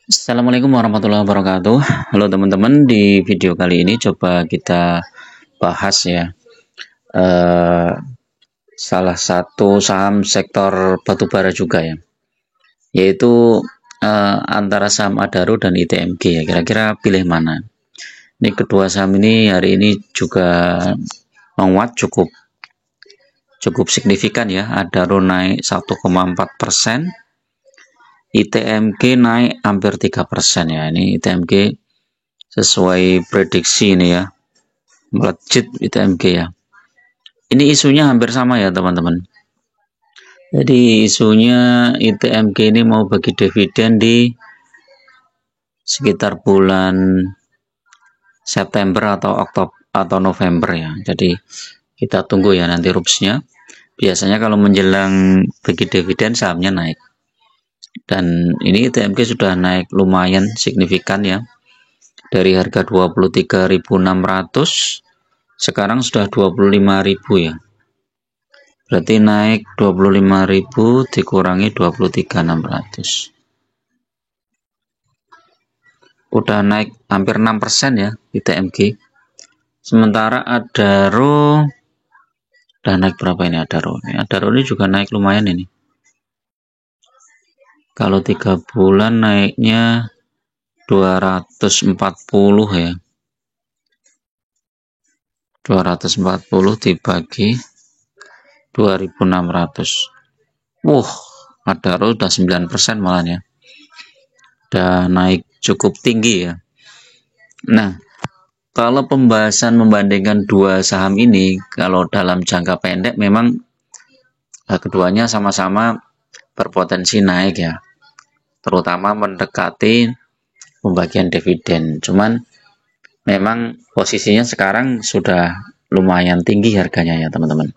Assalamualaikum warahmatullahi wabarakatuh. Halo teman-teman, di video kali ini coba kita bahas ya eh, salah satu saham sektor batubara juga ya, yaitu antara saham Adaro dan ITMG ya. Kira-kira pilih mana? Ini kedua saham ini hari ini juga menguat cukup cukup signifikan ya. Adaro naik 1,4%, ITMG naik hampir 3% ya. Ini ITMG sesuai prediksi ini ya, melejit ITMG ya. Ini isunya hampir sama ya teman-teman. Jadi isunya ITMG ini mau bagi dividen di sekitar bulan September atau Oktober atau November ya. Jadi kita tunggu ya nanti rupsnya. Biasanya kalau menjelang bagi dividen sahamnya naik. Dan ini ITMG sudah naik lumayan signifikan ya. Dari harga 23.600 sekarang sudah 25.000 ya. Berarti naik 25.000 dikurangi 23.600. Udah naik hampir 6% ya ITMG. Sementara Adaro udah naik berapa ini Adaro? Adaro ini juga naik lumayan ini. Kalau 3 bulan naiknya 240 ya. 240 dibagi 2.600. Adaro udah 9% malah ya. Udah naik cukup tinggi ya. Nah, kalau pembahasan membandingkan dua saham ini, kalau dalam jangka pendek memang keduanya sama-sama berpotensi naik ya, terutama mendekati pembagian dividen. Cuman memang posisinya sekarang sudah lumayan tinggi harganya ya teman-teman.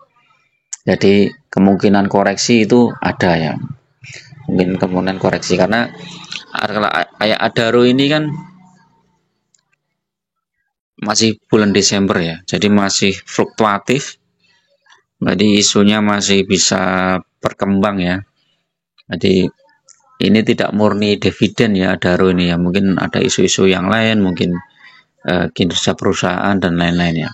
Jadi kemungkinan koreksi itu ada ya, mungkin kemungkinan koreksi karena kayak Adaro ini kan masih bulan Desember ya, jadi masih fluktuatif. Jadi isunya masih bisa berkembang ya. Jadi ini tidak murni dividen ya Adaro ini ya. Mungkin ada isu-isu yang lain, mungkin kinerja perusahaan dan lain-lain ya.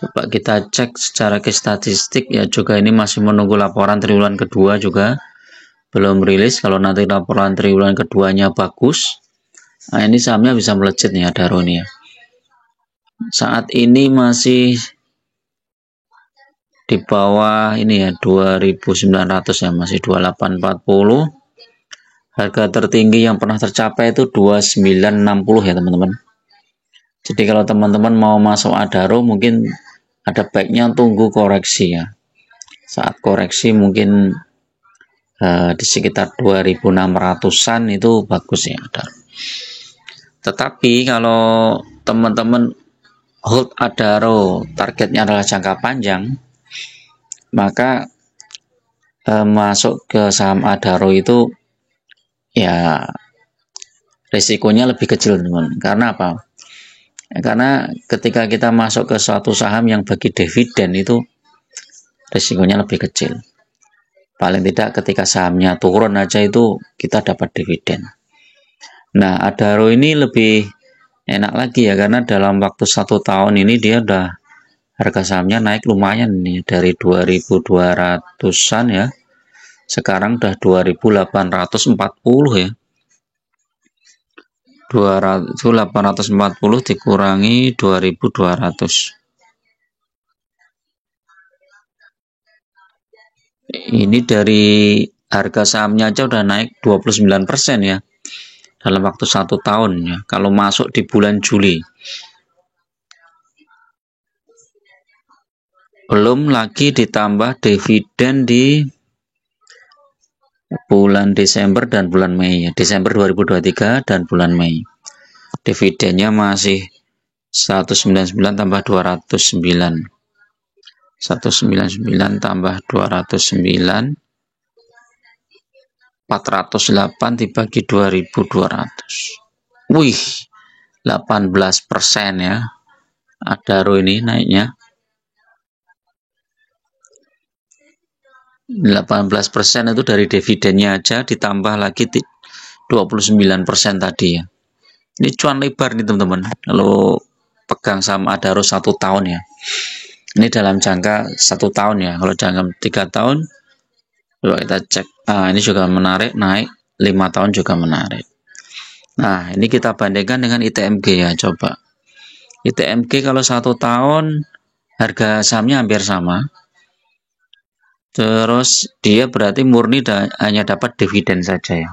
Coba kita cek secara ke statistik ya, juga ini masih menunggu laporan triwulan kedua juga belum rilis. Kalau nanti laporan triwulan keduanya bagus, nah ini sahamnya bisa melejit nih Adaro ini ya. Saat ini masih di bawah ini ya 2.900 ya, masih 2840. Harga tertinggi yang pernah tercapai itu 2960 ya teman-teman. Jadi kalau teman-teman mau masuk Adaro mungkin ada baiknya tunggu koreksi ya. Saat koreksi mungkin di sekitar 2.600-an itu bagus ya Adaro. Tetapi kalau teman-teman hold Adaro targetnya adalah jangka panjang, maka masuk ke saham Adaro itu ya risikonya lebih kecil teman-teman. Karena apa? Karena ketika kita masuk ke suatu saham yang bagi dividen itu risikonya lebih kecil. Paling tidak ketika sahamnya turun aja itu kita dapat dividen. Nah, Adaro ini lebih enak lagi ya, karena dalam waktu 1 tahun ini dia udah harga sahamnya naik lumayan nih, dari 2.200-an ya, sekarang udah 2.840 ya. 840 dikurangi 2.200. Ini dari harga sahamnya aja udah naik 29% ya dalam waktu 1 tahun ya, kalau masuk di bulan Juli. Belum lagi ditambah dividen di bulan Desember dan bulan Mei ya. Desember 2023 dan bulan Mei. Dividennya masih 199 tambah 209. 199 tambah 209, 408 dibagi 2.200. Wih, 18% ya. Adaro ini naiknya 18% itu dari dividennya aja, ditambah lagi 29% tadi ya. Ini cuan lebar nih teman-teman. Kalau pegang saham Adaro 1 tahun ya. Ini dalam jangka 1 tahun ya. Kalau dalam 3 tahun, coba kita cek. Nah, ini juga menarik, naik 5 tahun juga menarik. Nah, ini kita bandingkan dengan ITMG ya, coba. ITMG kalau 1 tahun harga sahamnya hampir sama. Terus dia berarti murni hanya dapat dividen saja ya.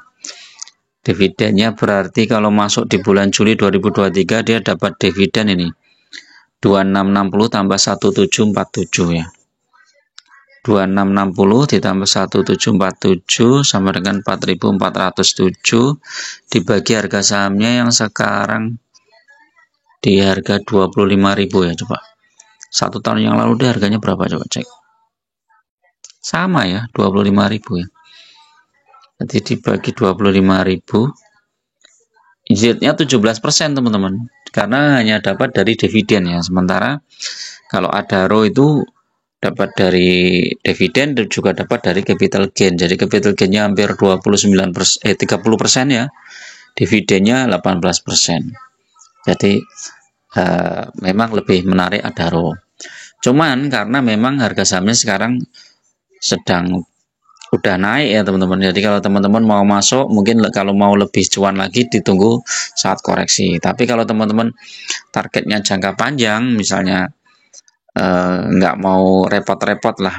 Dividennya berarti kalau masuk di bulan Juli 2023 dia dapat dividen ini 2660 tambah 1747 ya. 2660 ditambah 1747 sama dengan 4407 dibagi harga sahamnya yang sekarang di harga 25.000 ya, coba. 1 tahun yang lalu dia harganya berapa, coba cek. Sama ya, 25.000 ya. Jadi dibagi 25.000, yieldnya 17% teman-teman, karena hanya dapat dari dividen ya. Sementara kalau Adaro itu dapat dari dividen dan juga dapat dari capital gain. Jadi capital gainnya hampir 30% ya, dividennya 18%. Jadi memang lebih menarik Adaro. Cuman karena memang harga sahamnya sekarang sedang udah naik ya teman-teman. Jadi kalau teman-teman mau masuk, mungkin kalau mau lebih cuan lagi ditunggu saat koreksi. Tapi kalau teman-teman targetnya jangka panjang, misalnya nggak mau repot-repot lah,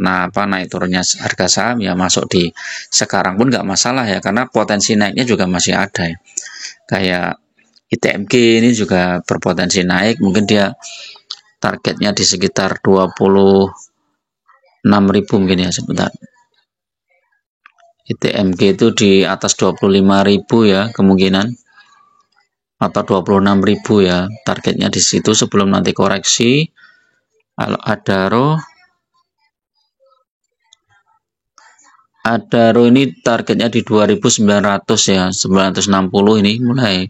naik turunnya harga saham ya, masuk di sekarang pun nggak masalah ya, karena potensi naiknya juga masih ada ya. Kayak ITMG ini juga berpotensi naik, mungkin dia targetnya di sekitar 26.000 mungkin ya, sebentar. ITMG itu di atas 25.000 ya kemungkinan, atau 26.000 ya targetnya di situ sebelum nanti koreksi. Kalau Adaro ini targetnya di 2.900 ya, 960 ini mulai.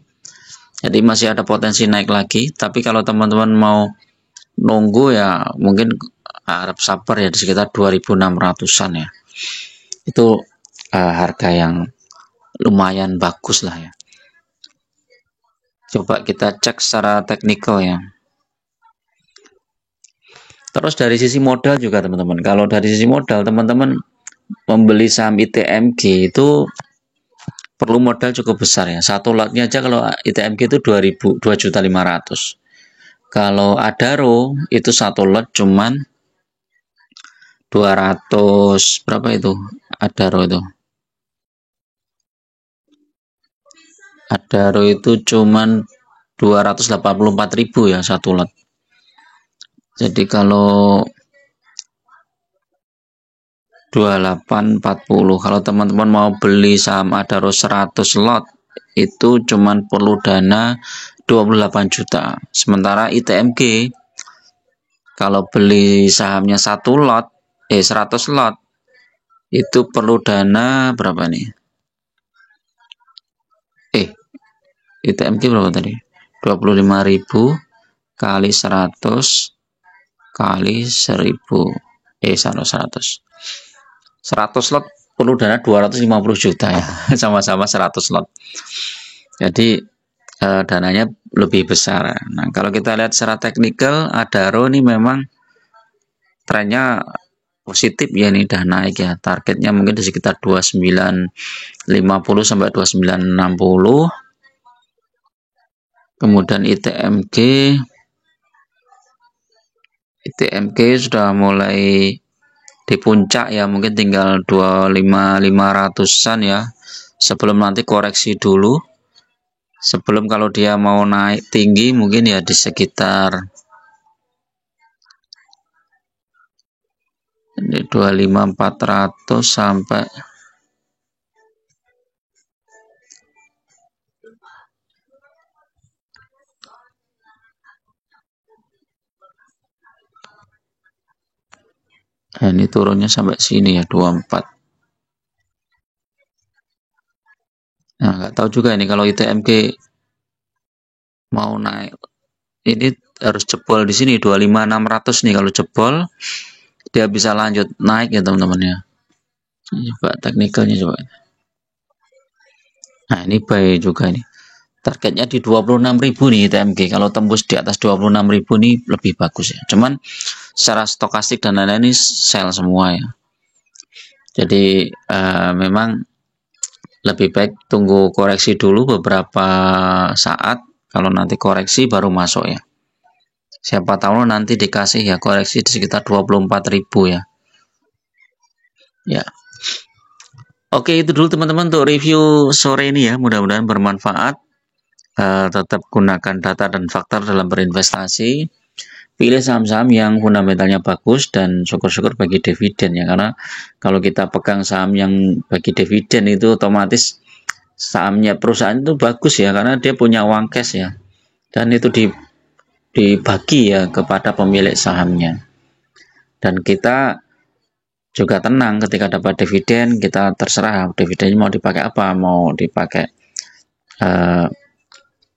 Jadi masih ada potensi naik lagi, tapi kalau teman-teman mau nunggu ya mungkin harap sabar ya, di sekitar 2.600-an ya. Itu harga yang lumayan bagus lah ya. Coba kita cek secara teknikal ya. Terus dari sisi modal juga teman-teman. Kalau dari sisi modal teman-teman membeli saham ITMG itu perlu modal cukup besar ya. Satu lotnya aja kalau ITMG itu 2.500.000. Kalau Adaro itu satu lot cuman 200 berapa itu Adaro itu. Adaro itu cuman 284.000 ya satu lot. Jadi kalau 2840, kalau teman-teman mau beli saham Adaro 100 lot itu cuman perlu dana 28 juta. Sementara ITMG kalau beli sahamnya 100 lot itu perlu dana berapa nih? ITMG berapa tadi? 25.000 kali 100 kali 1.000 100 lot perlu dana 250 juta ya. Sama-sama 100 lot. Jadi dananya lebih besar. Nah, kalau kita lihat secara teknikal, Adaro ini memang trennya positif ya, ini udah naik ya. Targetnya mungkin di sekitar 2950 sampai 2960. Kemudian ITMG sudah mulai di puncak ya, mungkin tinggal 25.500-an ya, sebelum nanti koreksi dulu. Sebelum kalau dia mau naik tinggi mungkin ya di sekitar 25.400 sampai ini turunnya sampai sini ya 24. Nah, nggak tahu juga ini kalau ITMG mau naik ini harus jebol di sini 25.600 nih. Kalau jebol dia bisa lanjut naik ya teman-teman ya. Coba teknikalnya coba. Nah, ini buy juga nih. Targetnya di 26.000 nih TMG. Kalau tembus di atas 26.000 nih lebih bagus ya. Cuman secara stokastik dan lain-lain ini sell semua ya. Jadi memang lebih baik tunggu koreksi dulu beberapa saat. Kalau nanti koreksi baru masuk ya. Siapa tahu nanti dikasih ya koreksi di sekitar 24.000 ya. Ya. Oke, itu dulu teman-teman untuk review sore ini ya. Mudah-mudahan bermanfaat. Tetap gunakan data dan faktor dalam berinvestasi. Pilih saham-saham yang fundamentalnya bagus dan syukur-syukur bagi dividen ya, karena kalau kita pegang saham yang bagi dividen itu otomatis sahamnya perusahaan itu bagus ya, karena dia punya uang cash ya, dan itu dibagi ya kepada pemilik sahamnya, dan kita juga tenang ketika dapat dividen. Kita terserah dividennya mau dipakai apa, mau dipakai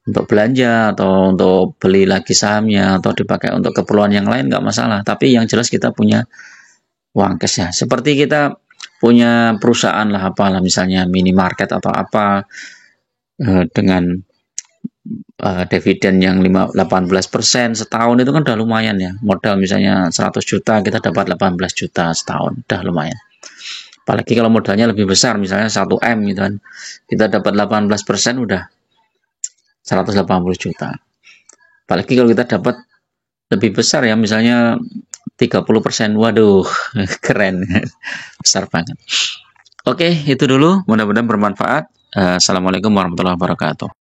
untuk belanja atau untuk beli lagi sahamnya atau dipakai untuk keperluan yang lain, nggak masalah, tapi yang jelas kita punya uang cash ya. Seperti kita punya perusahaan lah, apalah misalnya minimarket atau apa, dengan dividen yang 18% setahun itu kan udah lumayan ya. Modal misalnya 100 juta kita dapat 18 juta setahun, udah lumayan. Apalagi kalau modalnya lebih besar, misalnya 1M gitu kan, kita dapat 18% udah 180 juta. Apalagi kalau kita dapat lebih besar ya, misalnya 30%, waduh keren, besar banget. Oke, itu dulu, mudah-mudahan bermanfaat. Assalamualaikum warahmatullahi wabarakatuh.